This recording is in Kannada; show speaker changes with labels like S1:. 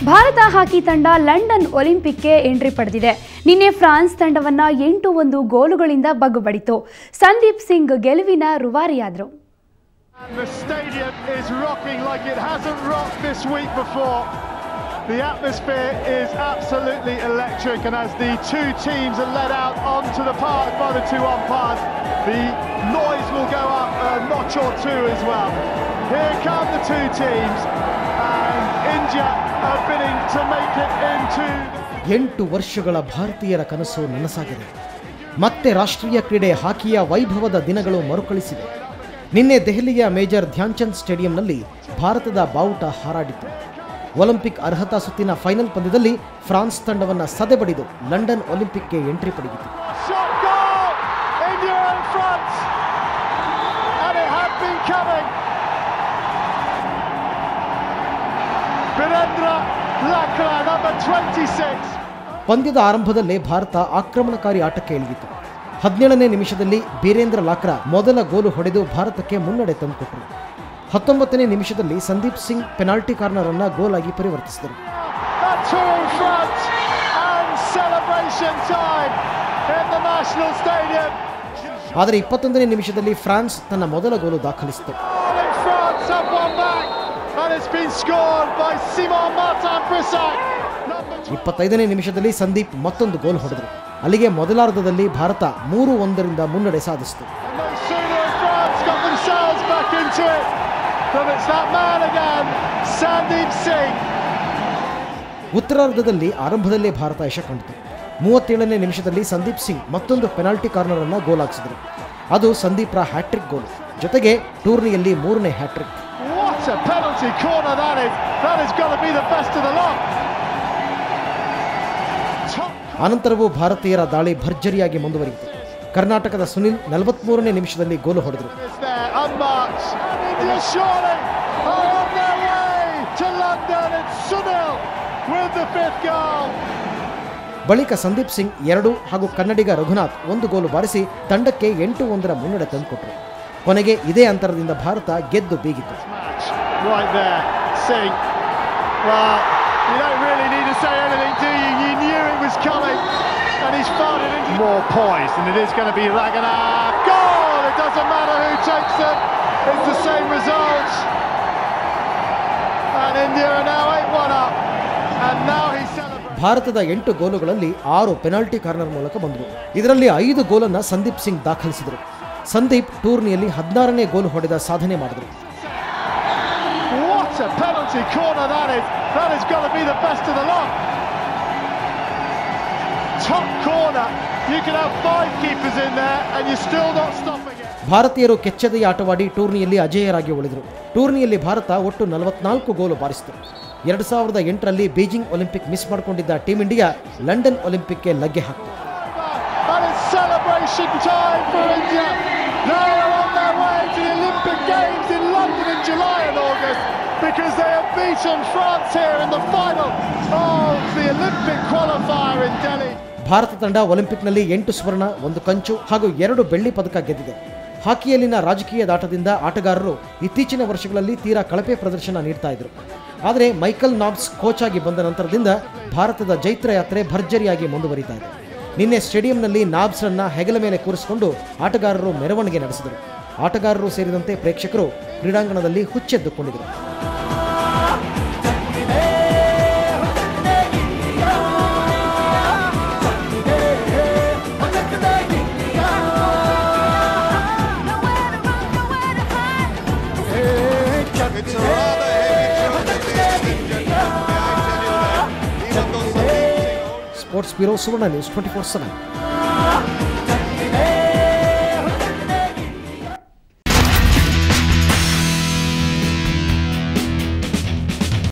S1: ಭಾರತ ಹಾಕಿ ತಂಡ ಲಂಡನ್ ಒಲಿಂಪಿಕ್ಗೆ ಎಂಟ್ರಿ ಪಡೆದಿದೆ. ನಿನ್ನೆ ಫ್ರಾನ್ಸ್ ತಂಡವನ್ನ 8-1 ಗೋಲುಗಳಿಂದ ಬಗ್ಗುಬಡಿತು. ಸಂದೀಪ್ ಸಿಂಗ್ ಗೆಲುವಿನ ರೂವಾರಿಯಾದರು.
S2: The stadium is rocking like it hasn't rocked this week before. The atmosphere is absolutely electric, and as the two teams are led out onto the park by the two umpires, the noise will go up a notch or two as well. Here come the two teams, and India are bidding to make it into
S3: 8 ವರ್ಷಗಳ ಭಾರತೀಯರ ಕನಸು ನನಸಾಗಿದೆ. ಮತ್ತೆ ರಾಷ್ಟ್ರೀಯ ಕ್ರೀಡೆ ಹಾಕಿಯ ವೈಭವದ ದಿನಗಳು ಮರುಕಳಿಸಿವೆ. ನಿನ್ನೆ ದೆಹಲಿಯ ಮೇಜರ್ ಧ್ಯಾನ್ಚಂದ್ ಸ್ಟೇಡಿಯಂನಲ್ಲಿ ಭಾರತದ ಬಾವುಟ ಹಾರಾಡಿತು. ಒಲಿಂಪಿಕ್ ಅರ್ಹತಾ ಸುತ್ತಿನ ಫೈನಲ್ ಪಂದ್ಯದಲ್ಲಿ ಫ್ರಾನ್ಸ್ ತಂಡವನ್ನು ಸದೆಬಡಿದು ಲಂಡನ್ ಒಲಿಂಪಿಕ್ಗೆ ಎಂಟ್ರಿ ಪಡೆಯಿತು. ಪಂದ್ಯದ ಆರಂಭದಲ್ಲೇ ಭಾರತ ಆಕ್ರಮಣಕಾರಿ ಆಟಕ್ಕೆ ಇಳಿಯಿತು. 17ನೇ ನಿಮಿಷದಲ್ಲಿ ಬೀರೇಂದ್ರ ಲಾಕ್ರಾ ಮೊದಲ ಗೋಲು ಹೊಡೆದು ಭಾರತಕ್ಕೆ ಮುನ್ನಡೆ ತಂದುಕೊಟ್ಟರು. 19ನೇ ನಿಮಿಷದಲ್ಲಿ ಸಂದೀಪ್ ಸಿಂಗ್ ಪೆನಾಲ್ಟಿ ಕಾರ್ನರ್ ಅನ್ನು ಗೋಲ್ ಆಗಿ ಪರಿವರ್ತಿಸಿದರು. ಆದರೆ 21ನೇ ನಿಮಿಷದಲ್ಲಿ ಫ್ರಾನ್ಸ್ ತನ್ನ ಮೊದಲ ಗೋಲು ದಾಖಲಿಸಿತು. 25ನೇ ನಿಮಿಷದಲ್ಲಿ ಸಂದೀಪ್ ಮತ್ತೊಂದು ಗೋಲ್ ಹೊಡೆದರು. ಅಲ್ಲಿಗೆ ಮೊದಲಾರ್ಧದಲ್ಲಿ ಭಾರತ 3-1 ಮುನ್ನಡೆ ಸಾಧಿಸಿತು. ಉತ್ತರಾರ್ಧದಲ್ಲಿ ಆರಂಭದಲ್ಲೇ ಭಾರತ ಯಶ ಕಂಡಿತು. 37ನೇ ನಿಮಿಷದಲ್ಲಿ ಸಂದೀಪ್ ಸಿಂಗ್ ಮತ್ತೊಂದು ಪೆನಾಲ್ಟಿ ಕಾರ್ನರ್ ಅನ್ನು ಗೋಲ್ ಹಾಕಿಸಿದರು. ಅದು ಸಂದೀಪ್ರ ಹ್ಯಾಟ್ರಿಕ್ ಗೋಲ್, ಜೊತೆಗೆ ಟೂರ್ನಿಯಲ್ಲಿ 3ನೇ ಹ್ಯಾಟ್ರಿಕ್. ಅನಂತರವೂ ಭಾರತೀಯರ ದಾಳಿ ಭರ್ಜರಿಯಾಗಿ ಮುಂದುವರಿಯಿತು. ಕರ್ನಾಟಕದ ಸುನಿಲ್ 43ನೇ ನಿಮಿಷದಲ್ಲಿ ಗೋಲು ಹೊಡೆದರು. ಬಳಿಕ ಸಂದೀಪ್ ಸಿಂಗ್ 2 ಹಾಗೂ ಕನ್ನಡಿಗ ರಘುನಾಥ್ 1 ಗೋಲು ಬಾರಿಸಿ ತಂಡಕ್ಕೆ 8-1 ಮುನ್ನಡೆ ತಂದುಕೊಟ್ಟರು. ಕೊನೆಗೆ ಇದೇ ಅಂತರದಿಂದ ಭಾರತ ಗೆದ್ದು ಬೀಗಿತು. You don't really need to say anything, do you? You knew it was coming, and he's fired it into more poised, and it is going to be Raghunath. Goal! It doesn't matter who takes it; it's the same result. And India are now 8-1 up, and now he's celebrating. ಭಾರತದ 8 ಗೋಲುಗಳಲ್ಲಿ 6 ಪೆನಾಲ್ಟಿ ಕಾರ್ನರ್ ಮೂಲಕ ಬಂದವು. ಇದರಲ್ಲಿ 5 ಗೋಲನ್ನು ಸಂದೀಪ್ ಸಿಂಗ್ ದಾಖಲಿಸಿದರು. ಸಂದೀಪ್ ಟೂರ್ನಿಯಲ್ಲಿ 16ನೇ ಗೋಲು ಹೊಡೆದ ಸಾಧನೆ ಮಾಡಿದರು.
S2: What a penalty corner that is! That has got to be the best of the lot. Top corner. You can have 5 keepers in there and you're still not stopping it.
S3: ಭಾರತೀಯರು ಕೆಚ್ಚೆದೆಯ ಆಟವಾಡಿ ಟೂರ್ನಿಯಲ್ಲಿ ಅಜೇಯರಾಗಿ ಉಳಿದರು. ಟೂರ್ನಿಯಲ್ಲಿ ಭಾರತ ಒಟ್ಟು 44 ಗೋಲು ಬಾರಿಸಿತು. 2008ರಲ್ಲಿ ಬೀಜಿಂಗ್ ಒಲಿಂಪಿಕ್ ಮಿಸ್ ಮಾಡಿಕೊಂಡಿದ್ದ ಟೀಮ್ ಇಂಡಿಯಾ ಲಂಡನ್ ಒಲಿಂಪಿಕ್ಗೆ ಲಗ್ಗೆ ಹಾಕಿತು.
S2: And it's celebration time for India. They are on their way to the Olympic Games in London in July and August, because they have beaten France here in the final of the Olympic qualifier in Delhi.
S3: Bharat ತಂಡ ಒಲಿಂಪಿಕ್ನಲ್ಲಿ 8 ಸ್ವರ್ಣ, 1 ಕಂಚು ಹಾಗೂ 2 ಬೆಳ್ಳಿ ಪದಕ ಗೆದ್ದಿದೆ. ಹಾಕಿಯಲ್ಲಿನ ರಾಜಕೀಯ ದಾಟದಿಂದ ಆಟಗಾರರು ಇತ್ತೀಚಿನ ವರ್ಷಗಳಲ್ಲಿ ತೀರಾ ಕಳಪೆ ಪ್ರದರ್ಶನ ನೀಡ್ತಾ ಇದ್ರು. ಆದರೆ ಮೈಕಲ್ ನಾಬ್ಸ್ ಕೋಚ್ ಆಗಿ ಬಂದ ನಂತರದಿಂದ ಭಾರತದ ಜೈತ್ರ ಯಾತ್ರೆ ಭರ್ಜರಿಯಾಗಿ ಮುಂದುವರಿತಾ ಇದೆ. ನಿನ್ನೆ ಸ್ಟೇಡಿಯಂನಲ್ಲಿ ನಾಬ್ಸ್ರನ್ನ ಹೆಗಲ ಮೇಲೆ ಕೂರಿಸಿಕೊಂಡು ಆಟಗಾರರು ಮೆರವಣಿಗೆ ನಡೆಸಿದರು. ಆಟಗಾರರು ಸೇರಿದಂತೆ ಪ್ರೇಕ್ಷಕರು ಕ್ರೀಡಾಂಗಣದಲ್ಲಿ ಹುಚ್ಚೆದ್ದುಕೊಂಡಿದ್ದರು. ಸ್ಪೋರ್ಟ್ಸ್ ಬ್ಯೂರೋ, ಸುವರ್ಣ ನ್ಯೂಸ್ 24/7.